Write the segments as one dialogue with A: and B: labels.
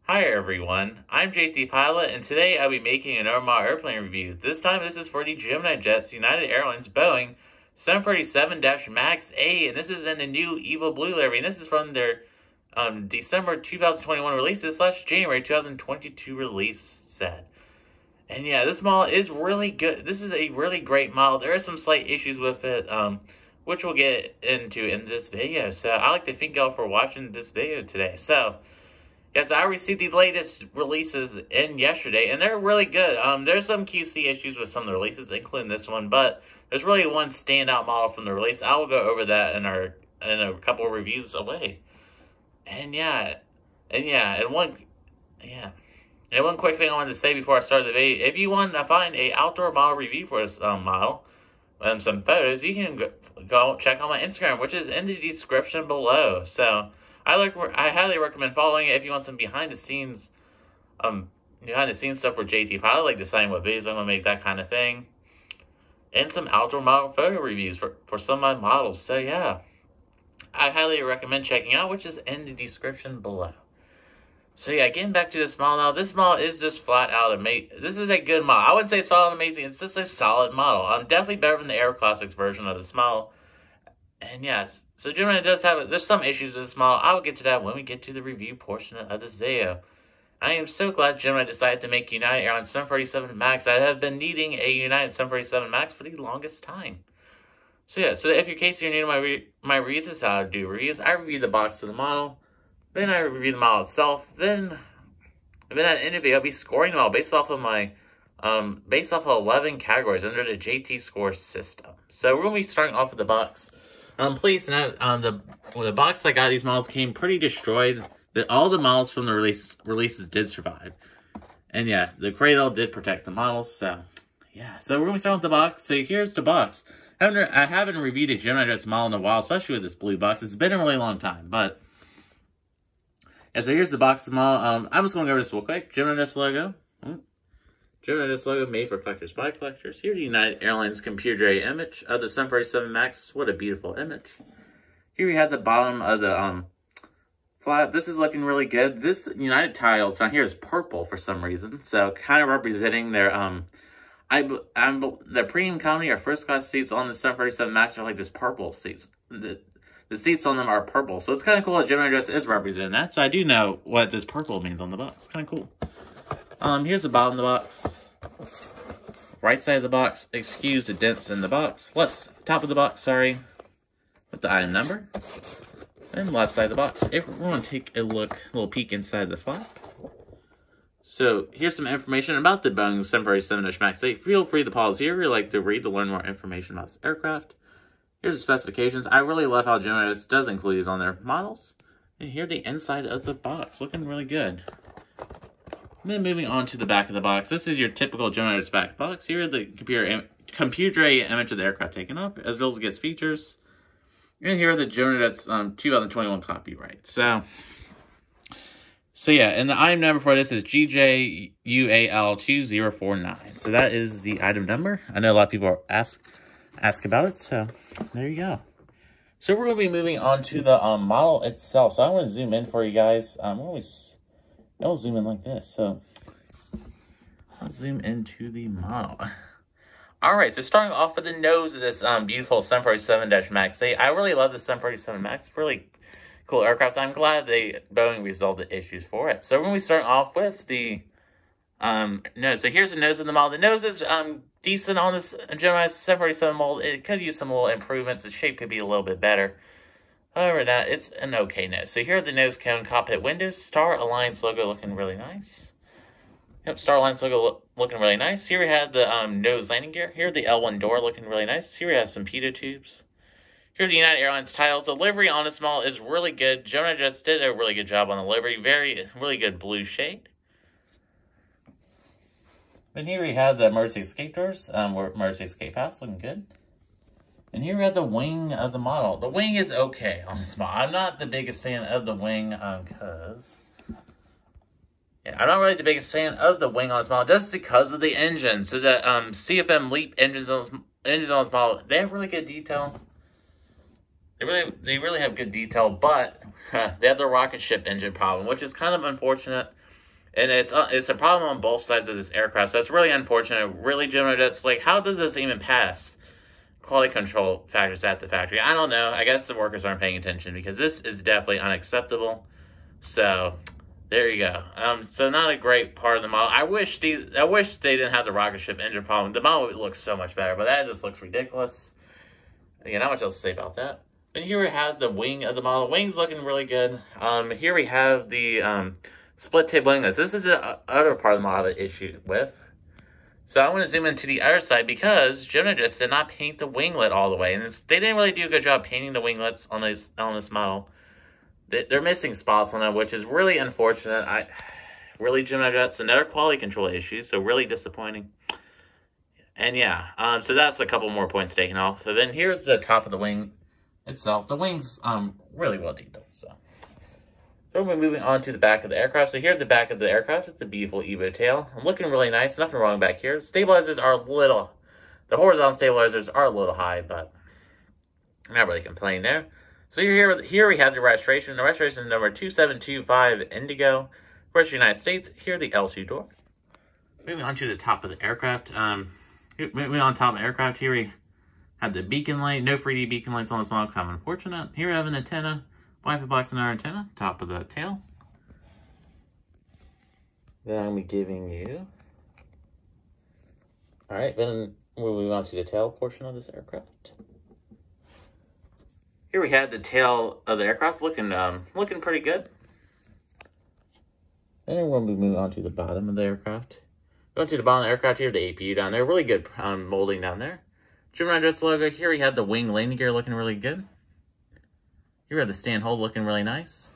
A: Hi everyone, I'm JT Pilot, and today I'll be making an normal airplane review. This time this is for the Gemini Jets United Airlines Boeing 747-MAX 8, and this is in the new Evo-Blue livery, and this is from their December 2021 releases / January 2022 release set. And yeah, this model is really good. This is a really great model. There are some slight issues with it, which we'll get into in this video. So I'd like to thank y'all for watching this video today. So yes, I received the latest releases in yesterday, and they're really good. There's some QC issues with some of the releases, including this one, but there's really one standout model from the release. I will go over that in a couple of reviews away. And one quick thing I wanted to say before I start the video: if you want to find a outdoor model review for this model, some photos, you can go check out my Instagram, which is in the description below. So I highly recommend following it if you want some behind the scenes stuff for JT Pilot, like deciding what videos I'm gonna make, that kind of thing, and some outdoor model photo reviews for some of my models. So yeah, I highly recommend checking out, which is in the description below. So yeah, getting back to this model now. This model is just flat out amazing. This is a good model. I wouldn't say it's flat out amazing. It's just a solid model. Definitely better than the Aero Classics version of this model. And yes, so Gemini does there's some issues with this model. I will get to that when we get to the review portion of this video. I am so glad Gemini decided to make United Airlines 747 MAX. I have been needing a United 747 MAX for the longest time. So yeah, so if you're new to my reviews, this is how I do reviews. I review the box of the model, then I review the model itself, then at the end of the video, I'll be scoring the model based off of 11 categories under the JT score system. So we're going to be starting off with the box. Please note, the box I got these models came pretty destroyed. All the models from the releases did survive. And yeah, the cradle did protect the models, so yeah. So we're going to start with the box. So here's the box. I haven't reviewed a Gemini Jets model in a while, especially with this blue box. It's been a really long time, but yeah, so here's the box of the model. I'm just going to go over this real quick. Gemini Jets logo. Gemini Jets logo made for collectors by collectors. Here's the United Airlines computer-generated image of the 747 MAX. What a beautiful image. Here we have the bottom of the flap. This is looking really good. This United tiles down here is purple for some reason, so kind of representing their the premium economy or first class seats on the 747 MAX are like this purple seats. The seats on them are purple, so it's kind of cool that Gemini Jets is representing that. So I do know what this purple means on the box. Kind of cool. Here's the bottom of the box. Right side of the box, excuse the dents in the box. Top of the box, sorry, with the item number. And left side of the box. If we're going to take a little peek inside the flap. So here's some information about the Boeing 747 MAX 8. Feel free to pause here if you'd like to read to learn more information about this aircraft. Here's the specifications. I really love how Gemini does include these on their models. And here's the inside of the box, looking really good. And then moving on to the back of the box. This is your typical Gemini back box. Here are the computer-generated image of the aircraft taken up, as well as it gets features. And here are the Gemini 2021 copyright. So yeah, and the item number for this is GJUAL2049. So that is the item number. I know a lot of people ask about it, so there you go. So we're going to be moving on to the model itself. So I'm going to zoom in for you guys. I'll zoom in like this. So I'll zoom into the model. Alright, so starting off with the nose of this beautiful 747-MAX 8. I really love the 747 MAX. Really cool aircraft. I'm glad Boeing resolved the issues for it. So we're going to be starting off with the nose. So here's the nose of the model. The nose is decent on this Gemini 747 mold. It could use some little improvements. The shape could be a little bit better. However, it's an okay nose. So here are the nose cone, cockpit windows, Star Alliance logo looking really nice. Yep, Star Alliance logo looking really nice. Here we have the nose landing gear. Here the L1 door looking really nice. Here we have some pitot tubes. Here are the United Airlines tiles. The livery on this model is really good. Gemini Jets did a really good job on the livery. Really good blue shade. And here we have the emergency escape doors, emergency escape house looking good. And here we have the wing of the model. The wing is okay on this model. I'm not the biggest fan of the wing because I'm not really the biggest fan of the wing on this model just because of the engine. So the CFM LEAP engines on this model, they have really good detail. They really have good detail, but they have the rocket ship engine problem, which is kind of unfortunate. And it's a problem on both sides of this aircraft, so it's really unfortunate. Really, Gemini Jets, like, how does this even pass quality control factors at the factory? I don't know. I guess the workers aren't paying attention, because this is definitely unacceptable. So there you go. So not a great part of the model. I wish they didn't have the rocket ship engine problem. The model looks so much better, but that just looks ridiculous. Again, not much else to say about that. And here we have the wing of the model. Wing's looking really good. Here we have the split tip winglets. This is the other part of the model I have an issue with. So I want to zoom into the other side, because Gemini Jets did not paint the winglet all the way, and they didn't really do a good job painting the winglets on this model. They're missing spots on them, which is really unfortunate. Really, Gemini Jets, another quality control issue, so really disappointing. And yeah, so that's a couple more points taken off. So then here's the top of the wing itself. The wing's really well detailed. So we're moving on to the back of the aircraft. So here's the back of the aircraft. It's a beautiful Evo tail. Looking really nice. Nothing wrong back here. Stabilizers are the horizontal stabilizers are a little high, but I'm not really complaining there. So here we have the registration. The registration is number 2725 Indigo, first United States. Here the L2 door. Moving on to the top of the aircraft. Moving on top of the aircraft, here we have the beacon light. No 3D beacon lights on this model, kind of unfortunate. Here we have an antenna, Wi-Fi box and our antenna, top of the tail. Then I'm going to be giving you... Alright, then we'll move on to the tail portion of this aircraft. Here we have the tail of the aircraft looking pretty good. And we'll be moving on to the bottom of the aircraft. Going to the bottom of the aircraft, here, the APU down there. Really good molding down there. Gemini Jets logo. Here we have the wing landing gear looking really good. Here we have the stand hold looking really nice.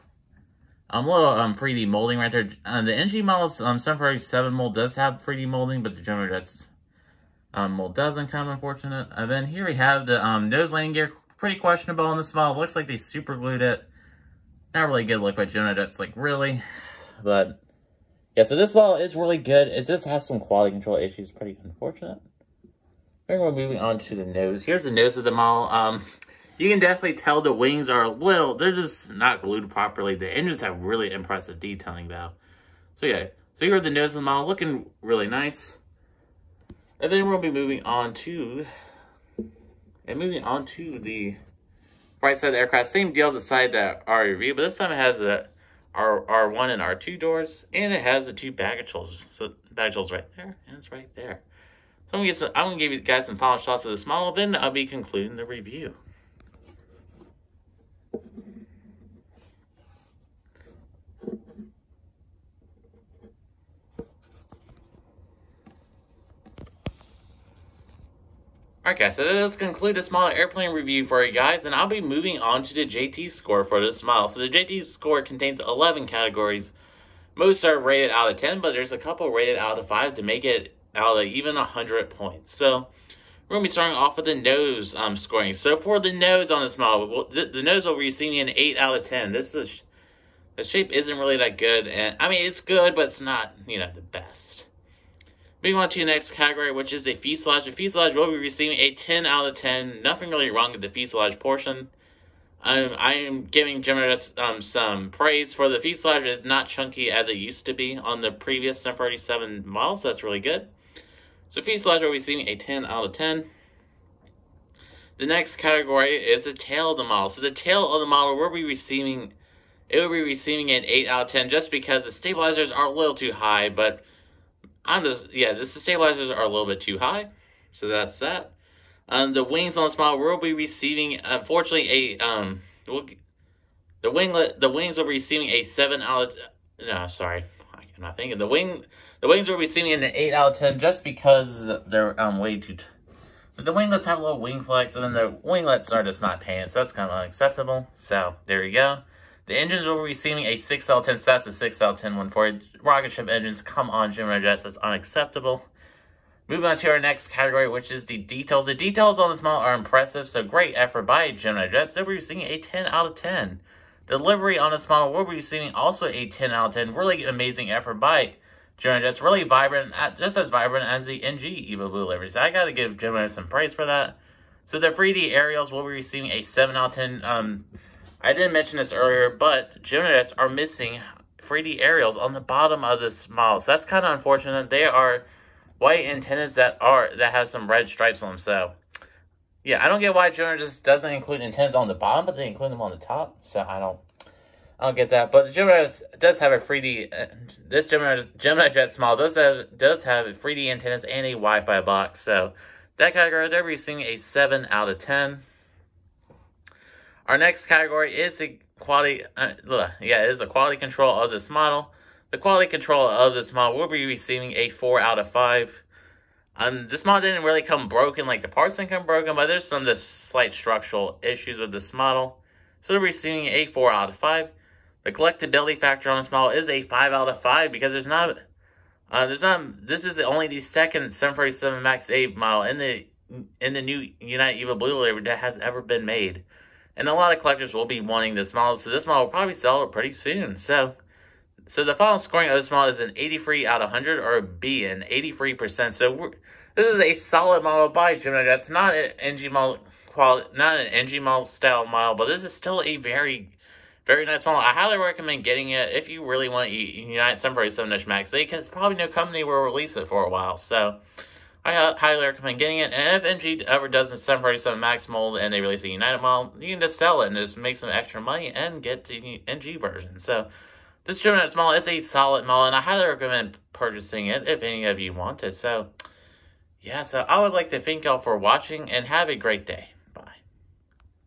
A: A little 3D molding right there. The NG model's 747 mold does have 3D molding, but the Gemini Jets mold doesn't come, unfortunate. And then here we have the nose landing gear. Pretty questionable on this model. Looks like they super glued it. Not really good look by Gemini Jets, like, really. But yeah, so this model is really good. It just has some quality control issues. Pretty unfortunate. We're moving on to the nose. Here's the nose of the model. You can definitely tell the wings are they're just not glued properly. The engines have really impressive detailing though. So yeah, so here's the nose of the model, looking really nice. And then we'll be moving on to the right side of the aircraft. Same deal as the side that REV, but this time it has the R1 and R2 doors, and it has the two baggage holes. So baggage holes right there, and it's right there. So I'm gonna give you guys some final shots of this model, then I'll be concluding the review. Alright guys, so that does conclude this model airplane review for you guys, and I'll be moving on to the JT score for this model. So the JT score contains 11 categories. Most are rated out of 10, but there's a couple rated out of 5 to make it out of even 100 points. So we're going to be starting off with the nose scoring. So for the nose on this model, the nose will be receiving an 8 out of 10. The shape isn't really that good, and I mean it's good, but it's not, the best. Moving on to the next category, which is the fuselage. The fuselage will be receiving a 10 out of 10. Nothing really wrong with the fuselage portion. I am giving Gemini some praise for the fuselage. It's not chunky as it used to be on the previous 737 model, so that's really good. So fuselage will be receiving a 10 out of 10. The next category is the tail of the model. So the tail of the model will be receiving an 8 out of 10 just because the stabilizers are a little too high, but the stabilizers are a little bit too high, so that's that. The wings on this model will be receiving, unfortunately, the wings will be receiving a 7 out of, no, sorry, I'm not thinking. The wings will be receiving an 8 out of 10 just because they're way too, but the winglets have a little wing flex, and then the winglets are just not painted, so that's kind of unacceptable. So there you go. The engines will be receiving a 6 out of 10, so that's a 6 out of 10 one for it. Rocket ship engines, come on, Gemini Jets, that's unacceptable. Moving on to our next category, which is the details. The details on this model are impressive, so great effort by Gemini Jets. They'll be receiving a 10 out of 10. The livery on this model will be receiving also a 10 out of 10. Really amazing effort by Gemini Jets. Really vibrant, just as vibrant as the NG Evo-Blue livery. So I gotta give Gemini some praise for that. So the 3D aerials will be receiving a 7 out of 10. I didn't mention this earlier, but Gemini Jets are missing 3D aerials on the bottom of this model. So that's kind of unfortunate. They are white antennas that have some red stripes on them. So yeah, I don't get why Gemini just doesn't include antennas on the bottom, but they include them on the top. So I don't get that. But the Gemini does have a 3D. This Gemini Jet Small does have 3D antennas and a Wi-Fi box. So that category, they're receiving a 7 out of 10. Our next category is a quality. It is a quality control of this model. The quality control of this model will be receiving a 4 out of 5. This model didn't really come broken, like the parts didn't come broken, but there's some slight structural issues with this model. So they're receiving a 4 out of 5. The collectability factor on this model is a 5 out of 5 because this is only the second 747 MAX 8 model in the new United Evo-Blue livery that has ever been made. And a lot of collectors will be wanting this model, so this model will probably sell it pretty soon. So the final scoring of this model is an 83 out of 100, or a B, an 83%. So this is a solid model by Gemini. That's not an NG model quality, not an NG model style model, but this is still a very, very nice model. I highly recommend getting it if you really want United 747 MAX 8, because probably no company will release it for a while. So I highly recommend getting it. And if NG ever does a 747 MAX mold and they release a United model, you can just sell it and just make some extra money and get the NG version. So this Gemini model is a solid model, and I highly recommend purchasing it if any of you want it. So yeah, so I would like to thank y'all for watching, and have a great day.